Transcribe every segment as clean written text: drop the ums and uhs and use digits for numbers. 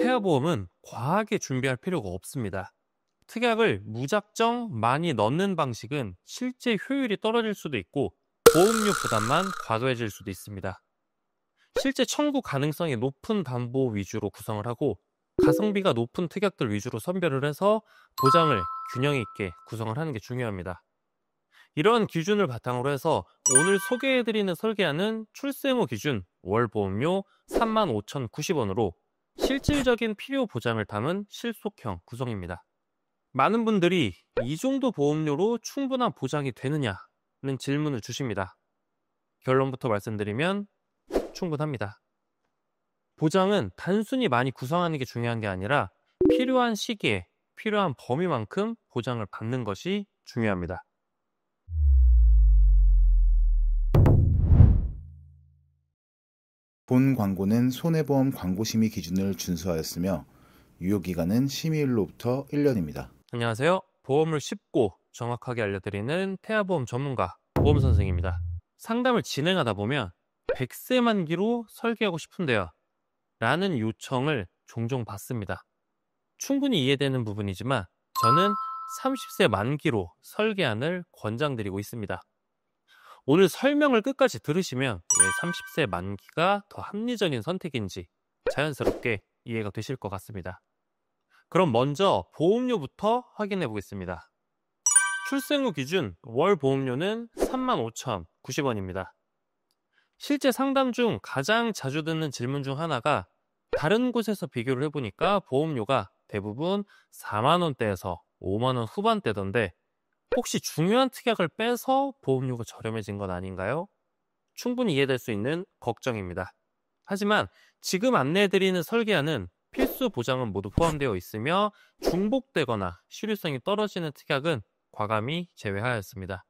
태아보험은 과하게 준비할 필요가 없습니다. 특약을 무작정 많이 넣는 방식은 실제 효율이 떨어질 수도 있고 보험료 부담만 과도해질 수도 있습니다. 실제 청구 가능성이 높은 담보 위주로 구성을 하고 가성비가 높은 특약들 위주로 선별을 해서 보장을 균형 있게 구성을 하는 게 중요합니다. 이런 기준을 바탕으로 해서 오늘 소개해드리는 설계안은 출생 후 기준 월 보험료 35,090원으로 실질적인 필요 보장을 담은 실속형 구성입니다. 많은 분들이 이 정도 보험료로 충분한 보장이 되느냐는 질문을 주십니다. 결론부터 말씀드리면 충분합니다. 보장은 단순히 많이 구성하는 게 중요한 게 아니라 필요한 시기에 필요한 범위만큼 보장을 받는 것이 중요합니다. 본 광고는 손해보험 광고심의 기준을 준수하였으며 유효기간은 심의일로부터 1년입니다. 안녕하세요. 보험을 쉽고 정확하게 알려드리는 태아보험 전문가 보험선생입니다. 상담을 진행하다 보면 100세 만기로 설계하고 싶은데요 라는 요청을 종종 받습니다. 충분히 이해되는 부분이지만 저는 30세 만기로 설계안을 권장드리고 있습니다. 오늘 설명을 끝까지 들으시면 왜 30세 만기가 더 합리적인 선택인지 자연스럽게 이해가 되실 것 같습니다. 그럼 먼저 보험료부터 확인해 보겠습니다. 출생 후 기준 월 보험료는 35,090원입니다. 실제 상담 중 가장 자주 듣는 질문 중 하나가 다른 곳에서 비교를 해보니까 보험료가 대부분 4만원대에서 5만원 후반대던데 혹시 중요한 특약을 빼서 보험료가 저렴해진 건 아닌가요? 충분히 이해될 수 있는 걱정입니다. 하지만 지금 안내해드리는 설계안은 필수 보장은 모두 포함되어 있으며 중복되거나 실효성이 떨어지는 특약은 과감히 제외하였습니다.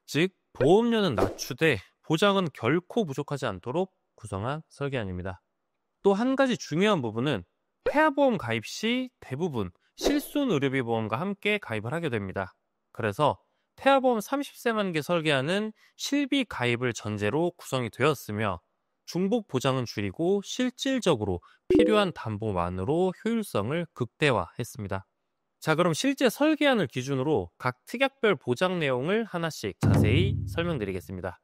즉, 보험료는 낮추되 보장은 결코 부족하지 않도록 구성한 설계안입니다. 또 한 가지 중요한 부분은 태아보험 가입 시 대부분 실손의료비 보험과 함께 가입을 하게 됩니다. 그래서 태아보험 30세 만기 설계안은 실비 가입을 전제로 구성이 되었으며 중복 보장은 줄이고 실질적으로 필요한 담보만으로 효율성을 극대화했습니다. 자, 그럼 실제 설계안을 기준으로 각 특약별 보장 내용을 하나씩 자세히 설명드리겠습니다.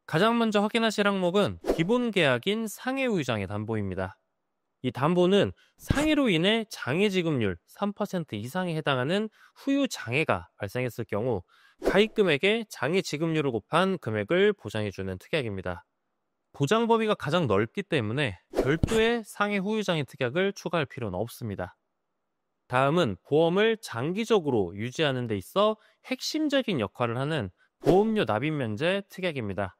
가장 먼저 확인하실 항목은 기본 계약인 상해후유장애 담보입니다. 이 담보는 상해로 인해 장해 지급률 3% 이상에 해당하는 후유 장애가 발생했을 경우 가입 금액에 장해 지급률을 곱한 금액을 보장해주는 특약입니다. 보장 범위가 가장 넓기 때문에 별도의 상해 후유 장애 특약을 추가할 필요는 없습니다. 다음은 보험을 장기적으로 유지하는 데 있어 핵심적인 역할을 하는 보험료 납입 면제 특약입니다.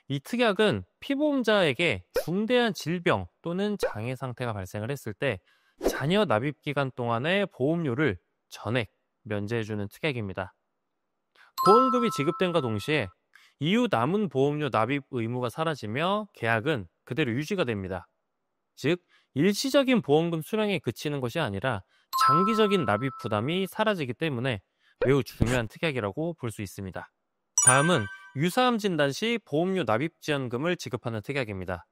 이 특약은 피보험자에게 중대한 질병 또는 장애 상태가 발생을 했을 때 잔여 납입 기간 동안의 보험료를 전액 면제해주는 특약입니다. 보험금이 지급된과 동시에 이후 남은 보험료 납입 의무가 사라지며 계약은 그대로 유지가 됩니다. 즉, 일시적인 보험금 수령에 그치는 것이 아니라 장기적인 납입 부담이 사라지기 때문에 매우 중요한 특약이라고 볼 수 있습니다. 다음은 유사암 진단 시 보험료 납입 지원금을 지급하는 특약입니다.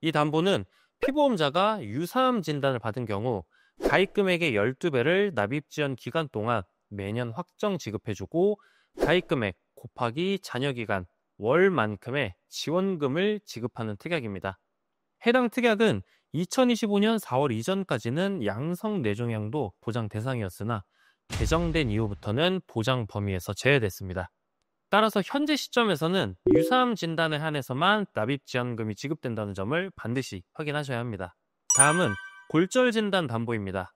이 담보는 피보험자가 유사암 진단을 받은 경우 가입 금액의 12배를 납입 지원 기간 동안 매년 확정 지급해주고 가입 금액 곱하기 잔여 기간 월만큼의 지원금을 지급하는 특약입니다. 해당 특약은 2025년 4월 이전까지는 양성 뇌종양도 보장 대상이었으나 개정된 이후부터는 보장 범위에서 제외됐습니다. 따라서 현재 시점에서는 유사암 진단에 한해서만 납입 지원금이 지급된다는 점을 반드시 확인하셔야 합니다. 다음은 골절 진단 담보입니다.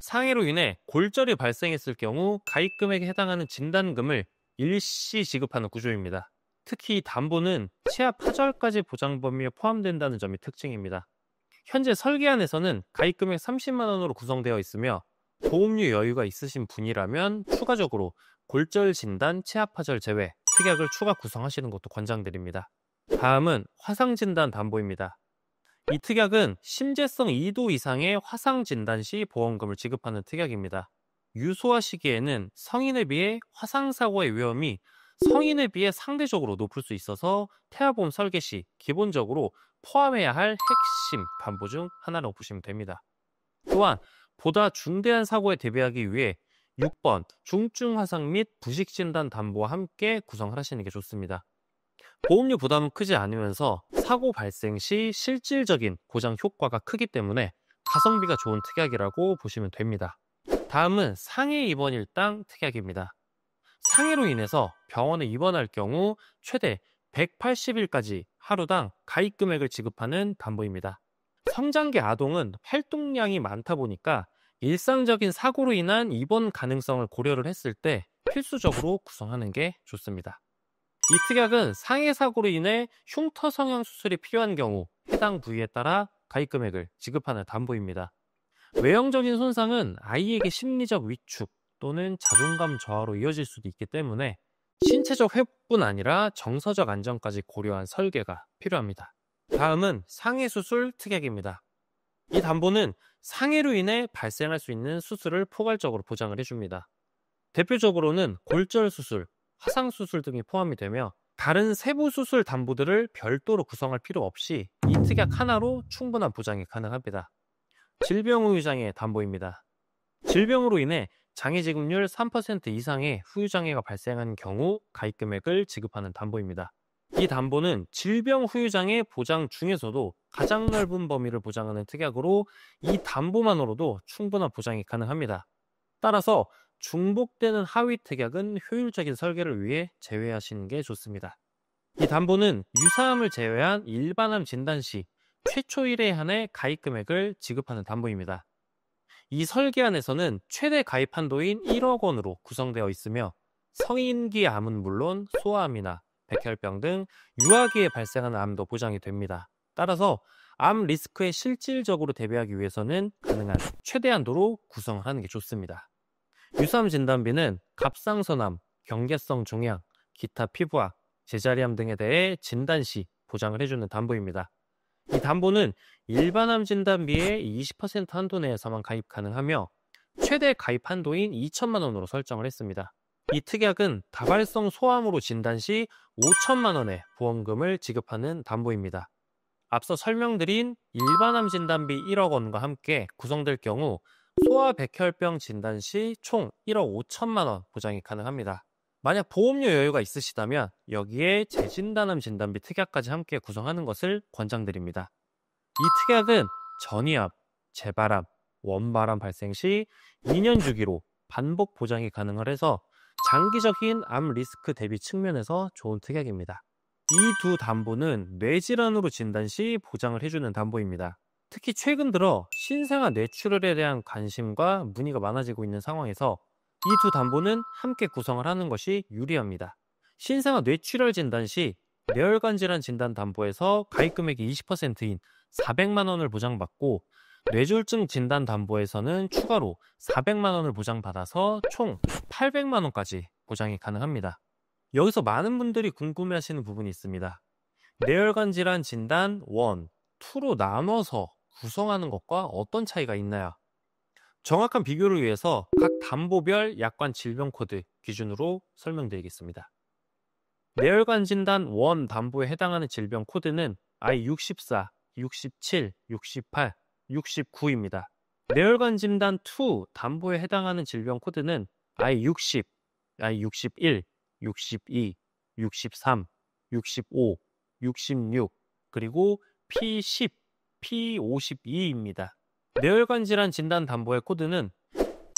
상해로 인해 골절이 발생했을 경우 가입 금액에 해당하는 진단금을 일시 지급하는 구조입니다. 특히 이 담보는 치아 파절까지 보장 범위에 포함된다는 점이 특징입니다. 현재 설계안에서는 가입 금액 30만 원으로 구성되어 있으며 보험료 여유가 있으신 분이라면 추가적으로 골절 진단, 치아 파절 제외 특약을 추가 구성하시는 것도 권장드립니다. 다음은 화상 진단 담보입니다. 이 특약은 심재성 2도 이상의 화상 진단 시 보험금을 지급하는 특약입니다. 유소화 시기에는 성인에 비해 화상 사고의 위험이 성인에 비해 상대적으로 높을 수 있어서 태아보험 설계 시 기본적으로 포함해야 할 핵심 담보 중 하나라고 보시면 됩니다. 또한 보다 중대한 사고에 대비하기 위해 6번 중증 화상 및 부식 진단 담보와 함께 구성을 하시는 게 좋습니다. 보험료 부담은 크지 않으면서 사고 발생 시 실질적인 보장 효과가 크기 때문에 가성비가 좋은 특약이라고 보시면 됩니다. 다음은 상해 입원 일당 특약입니다. 상해로 인해서 병원에 입원할 경우 최대 180일까지 하루당 가입 금액을 지급하는 담보입니다. 성장기 아동은 활동량이 많다 보니까 일상적인 사고로 인한 입원 가능성을 고려를 했을 때 필수적으로 구성하는 게 좋습니다. 이 특약은 상해 사고로 인해 흉터 성형 수술이 필요한 경우 해당 부위에 따라 가입 금액을 지급하는 담보입니다. 외형적인 손상은 아이에게 심리적 위축 또는 자존감 저하로 이어질 수도 있기 때문에 신체적 회복뿐 아니라 정서적 안정까지 고려한 설계가 필요합니다. 다음은 상해 수술 특약입니다. 이 담보는 상해로 인해 발생할 수 있는 수술을 포괄적으로 보장을 해줍니다. 대표적으로는 골절 수술, 화상 수술 등이 포함이 되며 다른 세부 수술 담보들을 별도로 구성할 필요 없이 이 특약 하나로 충분한 보장이 가능합니다. 질병 후유장애 담보입니다. 질병으로 인해 장애 지급률 3% 이상의 후유장애가 발생한 경우 가입 금액을 지급하는 담보입니다. 이 담보는 질병 후유장애 보장 중에서도 가장 넓은 범위를 보장하는 특약으로 이 담보만으로도 충분한 보장이 가능합니다. 따라서 중복되는 하위 특약은 효율적인 설계를 위해 제외하시는 게 좋습니다. 이 담보는 유사암을 제외한 일반암 진단 시 최초 1회 한해 가입 금액을 지급하는 담보입니다. 이 설계안에서는 최대 가입 한도인 1억 원으로 구성되어 있으며 성인기 암은 물론 소아암이나 백혈병 등 유아기에 발생하는 암도 보장이 됩니다. 따라서 암 리스크에 실질적으로 대비하기 위해서는 가능한 최대 한도로 구성을 하는 게 좋습니다. 유사암 진단비는 갑상선암, 경계성 종양, 기타 피부암, 제자리암 등에 대해 진단 시 보장을 해주는 담보입니다. 이 담보는 일반암 진단비의 20% 한도 내에서만 가입 가능하며 최대 가입 한도인 2천만 원으로 설정을 했습니다. 이 특약은 다발성 소암으로 진단 시 5천만 원의 보험금을 지급하는 담보입니다. 앞서 설명드린 일반암 진단비 1억 원과 함께 구성될 경우 소아백혈병 진단 시 총 1억 5천만 원 보장이 가능합니다. 만약 보험료 여유가 있으시다면 여기에 재진단암 진단비 특약까지 함께 구성하는 것을 권장드립니다. 이 특약은 전이암, 재발암, 원발암 발생 시 2년 주기로 반복 보장이 가능을 해서 장기적인 암 리스크 대비 측면에서 좋은 특약입니다. 이 두 담보는 뇌질환으로 진단 시 보장을 해주는 담보입니다. 특히 최근 들어 신생아 뇌출혈에 대한 관심과 문의가 많아지고 있는 상황에서 이 두 담보는 함께 구성을 하는 것이 유리합니다. 신생아 뇌출혈 진단 시 뇌혈관 질환 진단 담보에서 가입 금액이 20%인 400만 원을 보장받고 뇌졸중 진단 담보에서는 추가로 400만 원을 보장받아서 총 800만 원까지 보장이 가능합니다. 여기서 많은 분들이 궁금해하시는 부분이 있습니다. 뇌혈관 질환 진단 1, 2로 나눠서 구성하는 것과 어떤 차이가 있나요? 정확한 비교를 위해서 각 담보별 약관 질병 코드 기준으로 설명드리겠습니다. 뇌혈관 진단 1 담보에 해당하는 질병 코드는 I64, 67, 68, 69입니다. 뇌혈관 진단 2 담보에 해당하는 질병 코드는 I60, I61, 62, 63, 65, 66, 그리고 P10, P52입니다. 뇌혈관 질환 진단 담보의 코드는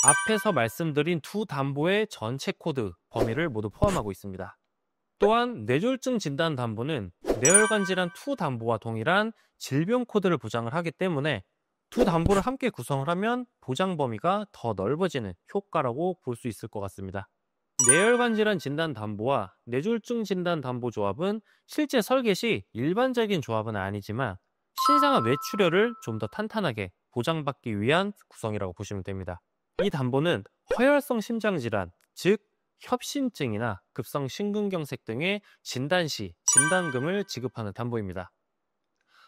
앞에서 말씀드린 두 담보의 전체 코드 범위를 모두 포함하고 있습니다. 또한 뇌졸중 진단 담보는 뇌혈관 질환 2 담보와 동일한 질병 코드를 보장을 하기 때문에 두 담보를 함께 구성을 하면 보장 범위가 더 넓어지는 효과라고 볼 수 있을 것 같습니다. 뇌혈관 질환 진단 담보와 뇌졸중 진단 담보 조합은 실제 설계 시 일반적인 조합은 아니지만 신생아 뇌출혈을 좀 더 탄탄하게 보장받기 위한 구성이라고 보시면 됩니다. 이 담보는 허혈성 심장질환, 즉 협심증이나 급성 심근경색 등의 진단 시 진단금을 지급하는 담보입니다.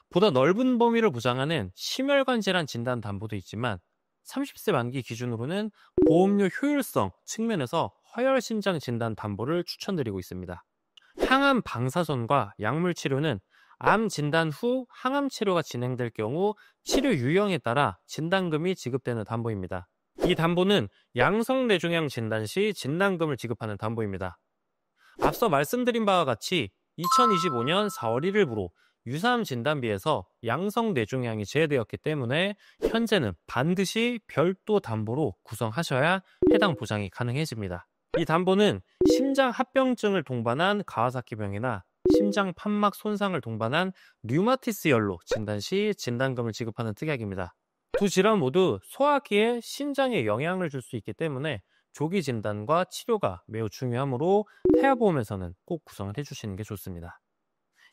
보다 넓은 범위를 보장하는 심혈관 질환 진단 담보도 있지만 30세 만기 기준으로는 보험료 효율성 측면에서 허혈심장 진단 담보를 추천드리고 있습니다. 항암 방사선과 약물 치료는 암 진단 후 항암 치료가 진행될 경우 치료 유형에 따라 진단금이 지급되는 담보입니다. 이 담보는 양성뇌종양 진단 시 진단금을 지급하는 담보입니다. 앞서 말씀드린 바와 같이 2025년 4월 1일부로 유사암 진단비에서 양성뇌종양이 제외되었기 때문에 현재는 반드시 별도 담보로 구성하셔야 해당 보장이 가능해집니다. 이 담보는 심장 합병증을 동반한 가와사키병이나 심장 판막 손상을 동반한 류마티스열로 진단 시 진단금을 지급하는 특약입니다. 두 질환 모두 소화기에 신장에 영향을 줄 수 있기 때문에 조기 진단과 치료가 매우 중요하므로 태아보험에서는 꼭 구성을 해주시는 게 좋습니다.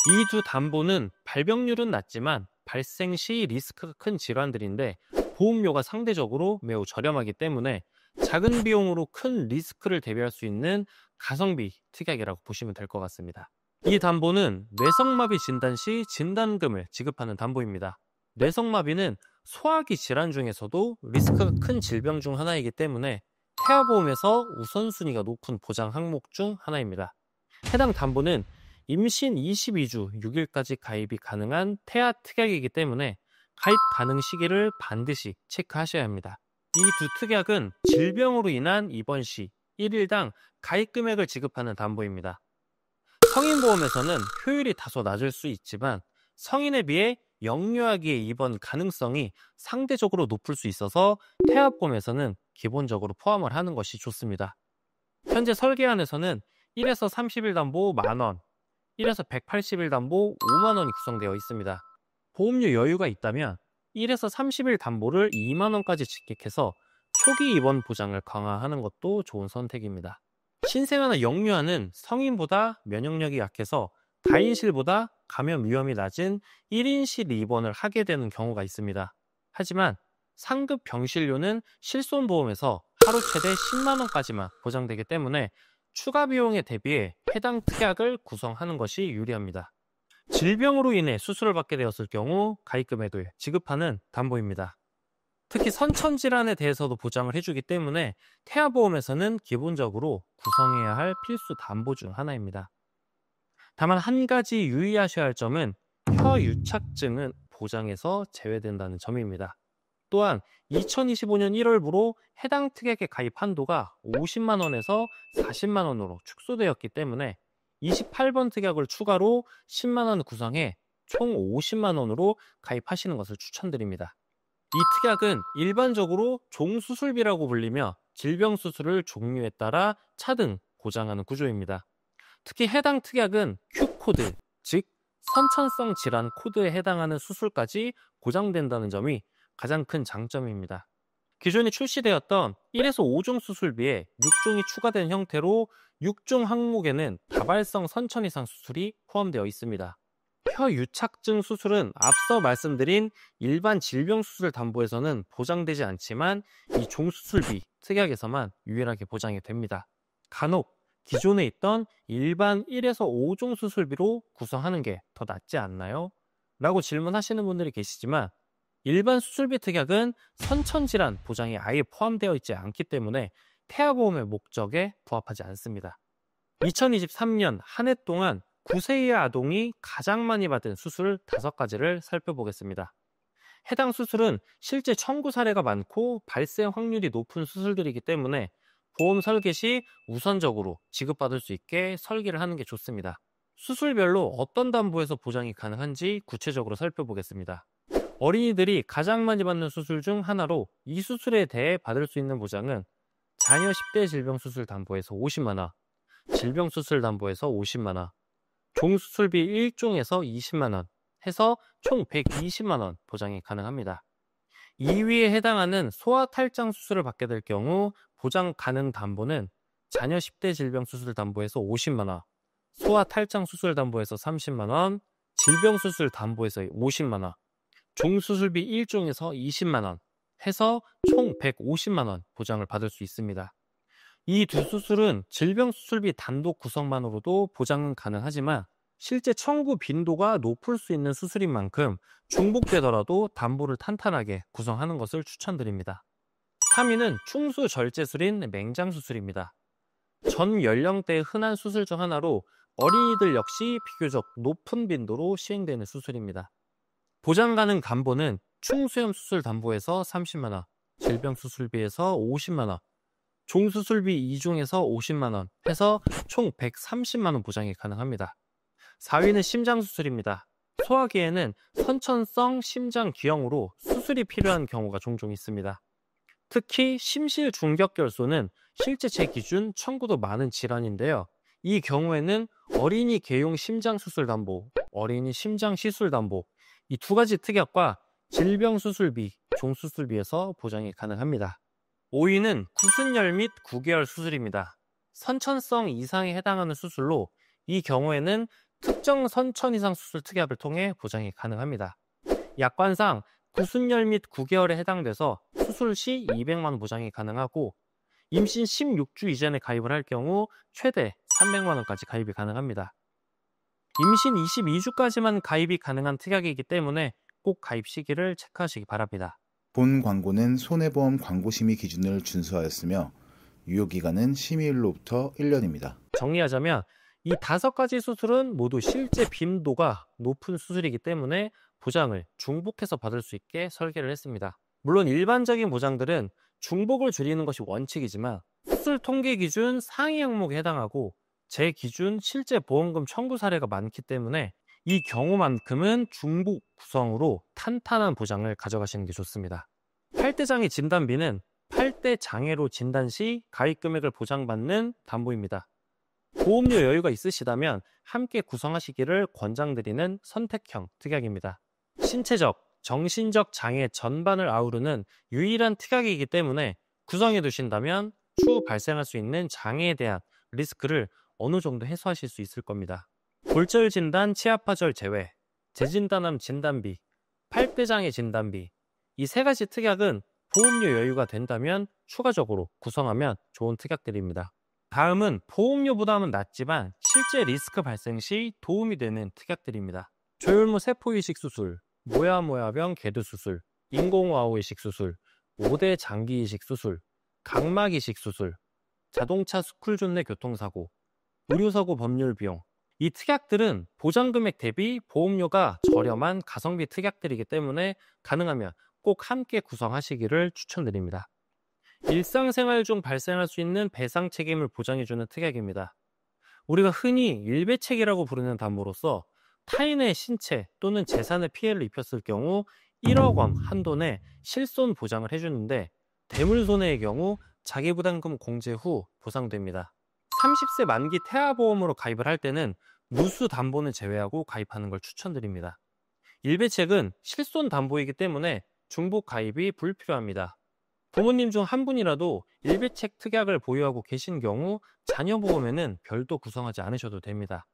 이 두 담보는 발병률은 낮지만 발생 시 리스크가 큰 질환들인데 보험료가 상대적으로 매우 저렴하기 때문에 작은 비용으로 큰 리스크를 대비할 수 있는 가성비 특약이라고 보시면 될 것 같습니다. 이 담보는 뇌성마비 진단 시 진단금을 지급하는 담보입니다. 뇌성마비는 소화기 질환 중에서도 리스크가 큰 질병 중 하나이기 때문에 태아보험에서 우선순위가 높은 보장 항목 중 하나입니다. 해당 담보는 임신 22주 6일까지 가입이 가능한 태아 특약이기 때문에 가입 가능 시기를 반드시 체크하셔야 합니다. 이 두 특약은 질병으로 인한 입원 시 1일당 가입 금액을 지급하는 담보입니다. 성인보험에서는 효율이 다소 낮을 수 있지만 성인에 비해 영유아기의 입원 가능성이 상대적으로 높을 수 있어서 태아보험에서는 기본적으로 포함을 하는 것이 좋습니다. 현재 설계안에서는 1에서 30일 담보 만원, 1에서 180일 담보 5만원이 구성되어 있습니다. 보험료 여유가 있다면 1에서 30일 담보를 2만원까지 직객해서 초기 입원 보장을 강화하는 것도 좋은 선택입니다. 신생아나 영유아는 성인보다 면역력이 약해서 다인실보다 감염 위험이 낮은 1인실 입원을 하게 되는 경우가 있습니다. 하지만 상급 병실료는 실손보험에서 하루 최대 10만원까지만 보장되기 때문에 추가 비용에 대비해 해당 특약을 구성하는 것이 유리합니다. 질병으로 인해 수술을 받게 되었을 경우 가입금액을 지급하는 담보입니다. 특히 선천질환에 대해서도 보장을 해주기 때문에 태아보험에서는 기본적으로 구성해야 할 필수 담보 중 하나입니다. 다만 한 가지 유의하셔야 할 점은 혀유착증은 보장에서 제외된다는 점입니다. 또한 2025년 1월부로 해당 특약의 가입 한도가 50만원에서 40만원으로 축소되었기 때문에 28번 특약을 추가로 10만원 구성해 총 50만원으로 가입하시는 것을 추천드립니다. 이 특약은 일반적으로 종수술비라고 불리며 질병 수술을 종류에 따라 차등 보장하는 구조입니다. 특히 해당 특약은 Q코드, 즉 선천성 질환 코드에 해당하는 수술까지 보장된다는 점이 가장 큰 장점입니다. 기존에 출시되었던 1에서 5종 수술비에 6종이 추가된 형태로 6종 항목에는 다발성 선천 이상 수술이 포함되어 있습니다. 혀유착증 수술은 앞서 말씀드린 일반 질병 수술 담보에서는 보장되지 않지만 이 종수술비 특약에서만 유일하게 보장이 됩니다. 간혹 기존에 있던 일반 1에서 5종 수술비로 구성하는 게 더 낫지 않나요? 라고 질문하시는 분들이 계시지만 일반 수술비 특약은 선천질환 보장이 아예 포함되어 있지 않기 때문에 태아보험의 목적에 부합하지 않습니다. 2023년 한 해 동안 9세 이하 아동이 가장 많이 받은 수술 5가지를 살펴보겠습니다. 해당 수술은 실제 청구 사례가 많고 발생 확률이 높은 수술들이기 때문에 보험 설계 시 우선적으로 지급받을 수 있게 설계를 하는 게 좋습니다. 수술별로 어떤 담보에서 보장이 가능한지 구체적으로 살펴보겠습니다. 어린이들이 가장 많이 받는 수술 중 하나로 이 수술에 대해 받을 수 있는 보장은 자녀 10대 질병수술 담보에서 50만원, 질병수술 담보에서 50만원, 종수술비 1종에서 20만원 해서 총 120만원 보장이 가능합니다. 2위에 해당하는 소아탈장 수술을 받게 될 경우 보장 가능 담보는 자녀 10대 질병수술 담보에서 50만원, 소아탈장 수술 담보에서 30만원, 질병수술 담보에서 50만원, 종수술비 1종에서 20만원 해서 총 150만원 보장을 받을 수 있습니다. 이 두 수술은 질병수술비 단독 구성만으로도 보장은 가능하지만 실제 청구 빈도가 높을 수 있는 수술인 만큼 중복되더라도 담보를 탄탄하게 구성하는 것을 추천드립니다. 3위는 충수절제술인 맹장수술입니다. 전 연령대의 흔한 수술 중 하나로 어린이들 역시 비교적 높은 빈도로 시행되는 수술입니다. 보장 가능 담보는 충수염 수술 담보에서 30만 원, 질병 수술비에서 50만 원, 종수술비 2중에서 50만 원 해서 총 130만 원 보장이 가능합니다. 4위는 심장 수술입니다. 소화기에는 선천성 심장 기형으로 수술이 필요한 경우가 종종 있습니다. 특히 심실 중격결손은 실제체 기준 청구도 많은 질환인데요. 이 경우에는 어린이 개용 심장 수술 담보, 어린이 심장 시술 담보, 이 두 가지 특약과 질병 수술비, 종수술비에서 보장이 가능합니다. 5위는 구순열 및 9개월 수술입니다. 선천성 이상에 해당하는 수술로 이 경우에는 특정 선천 이상 수술 특약을 통해 보장이 가능합니다. 약관상 구순열 및 9개월에 해당돼서 수술 시 200만 원 보장이 가능하고 임신 16주 이전에 가입을 할 경우 최대 300만 원까지 가입이 가능합니다. 임신 22주까지만 가입이 가능한 특약이기 때문에 꼭 가입 시기를 체크하시기 바랍니다. 본 광고는 손해보험 광고심의 기준을 준수하였으며 유효기간은 심의일로부터 1년입니다. 정리하자면 이 5가지 수술은 모두 실제 빈도가 높은 수술이기 때문에 보장을 중복해서 받을 수 있게 설계를 했습니다. 물론 일반적인 보장들은 중복을 줄이는 것이 원칙이지만 수술 통계 기준 상위 항목에 해당하고 제 기준 실제 보험금 청구 사례가 많기 때문에 이 경우만큼은 중복 구성으로 탄탄한 보장을 가져가시는 게 좋습니다. 팔대장애 진단비는 팔대 장애로 진단 시 가입 금액을 보장받는 담보입니다. 보험료 여유가 있으시다면 함께 구성하시기를 권장드리는 선택형 특약입니다. 신체적, 정신적 장애 전반을 아우르는 유일한 특약이기 때문에 구성해 두신다면 추후 발생할 수 있는 장애에 대한 리스크를 어느 정도 해소하실 수 있을 겁니다. 골절 진단, 치아파절 제외, 재진단암 진단비, 팔대장애 진단비, 이 3가지 특약은 보험료 여유가 된다면 추가적으로 구성하면 좋은 특약들입니다. 다음은 보험료 부담은 낮지만 실제 리스크 발생 시 도움이 되는 특약들입니다. 조혈모 세포이식 수술, 모야모야병 개두 수술, 인공와우 이식 수술, 5대 장기 이식 수술, 각막 이식 수술, 자동차 스쿨존 내 교통사고, 의료사고 법률 비용, 이 특약들은 보장금액 대비 보험료가 저렴한 가성비 특약들이기 때문에 가능하면 꼭 함께 구성하시기를 추천드립니다. 일상생활 중 발생할 수 있는 배상 책임을 보장해주는 특약입니다. 우리가 흔히 일배책이라고 부르는 담보로서 타인의 신체 또는 재산에 피해를 입혔을 경우 1억 원 한돈의 실손 보장을 해주는데 대물손해의 경우 자기부담금 공제 후 보상됩니다. 30세 만기 태아보험으로 가입을 할 때는 누수 담보는 제외하고 가입하는 걸 추천드립니다. 일배책은 실손 담보이기 때문에 중복 가입이 불필요합니다. 부모님 중 한 분이라도 일배책 특약을 보유하고 계신 경우 자녀 보험에는 별도 구성하지 않으셔도 됩니다.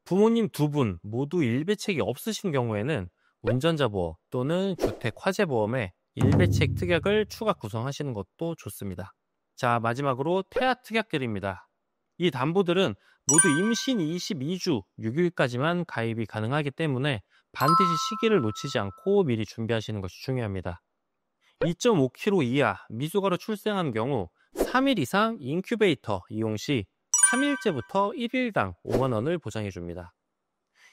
부모님 2분 모두 일배책이 없으신 경우에는 운전자 보험 또는 주택 화재 보험에 일배책 특약을 추가 구성하시는 것도 좋습니다. 자, 마지막으로 태아 특약들입니다. 이 담보들은 모두 임신 22주 6일까지만 가입이 가능하기 때문에 반드시 시기를 놓치지 않고 미리 준비하시는 것이 중요합니다. 2.5kg 이하 미숙아로 출생한 경우 3일 이상 인큐베이터 이용 시 3일째부터 1일당 5만 원을 보장해 줍니다.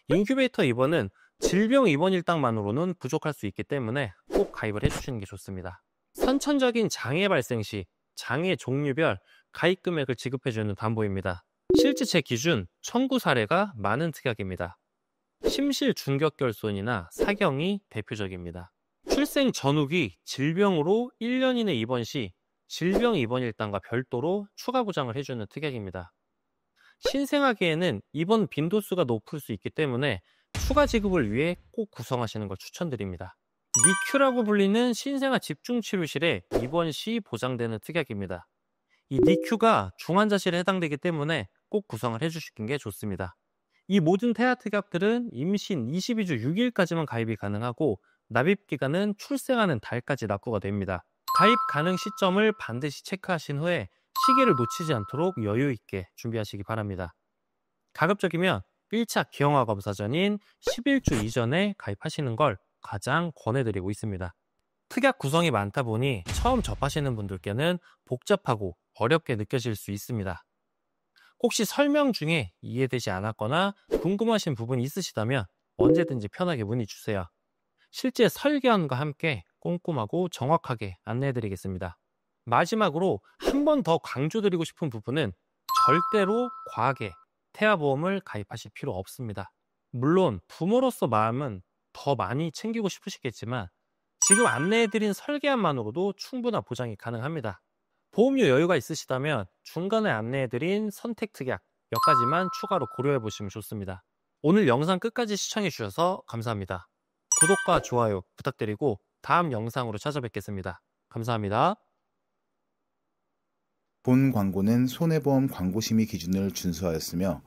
인큐베이터 입원은 질병 입원 일당만으로는 부족할 수 있기 때문에 꼭 가입을 해주시는 게 좋습니다. 선천적인 장애 발생 시 장애 종류별 가입 금액을 지급해주는 담보입니다. 실제체 기준 청구 사례가 많은 특약입니다. 심실 중격결손이나 사경이 대표적입니다. 출생 전후기 질병으로 1년 이내 입원 시 질병 입원 일당과 별도로 추가 보장을 해주는 특약입니다. 신생아계에는 입원 빈도수가 높을 수 있기 때문에 추가 지급을 위해 꼭 구성하시는 걸 추천드립니다. 니큐라고 불리는 신생아 집중치료실에 입원 시 보장되는 특약입니다. 이 니큐가 중환자실에 해당되기 때문에 꼭 구성을 해주시는 게 좋습니다. 이 모든 태아 특약들은 임신 22주 6일까지만 가입이 가능하고 납입기간은 출생하는 달까지 납부가 됩니다. 가입 가능 시점을 반드시 체크하신 후에 시기를 놓치지 않도록 여유 있게 준비하시기 바랍니다. 가급적이면 1차 기형아 검사 전인 11주 이전에 가입하시는 걸 가장 권해드리고 있습니다. 특약 구성이 많다 보니 처음 접하시는 분들께는 복잡하고 어렵게 느껴질 수 있습니다. 혹시 설명 중에 이해되지 않았거나 궁금하신 부분이 있으시다면 언제든지 편하게 문의 주세요. 실제 설계안과 함께 꼼꼼하고 정확하게 안내해 드리겠습니다. 마지막으로 한 번 더 강조드리고 싶은 부분은 절대로 과하게 태아보험을 가입하실 필요 없습니다. 물론 부모로서 마음은 더 많이 챙기고 싶으시겠지만 지금 안내해드린 설계안만으로도 충분한 보장이 가능합니다. 보험료 여유가 있으시다면 중간에 안내해드린 선택 특약 몇 가지만 추가로 고려해보시면 좋습니다. 오늘 영상 끝까지 시청해주셔서 감사합니다. 구독과 좋아요 부탁드리고 다음 영상으로 찾아뵙겠습니다. 감사합니다. 본 광고는 손해보험 광고심의 기준을 준수하였으며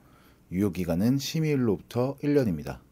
유효기간은 심의일로부터 1년입니다.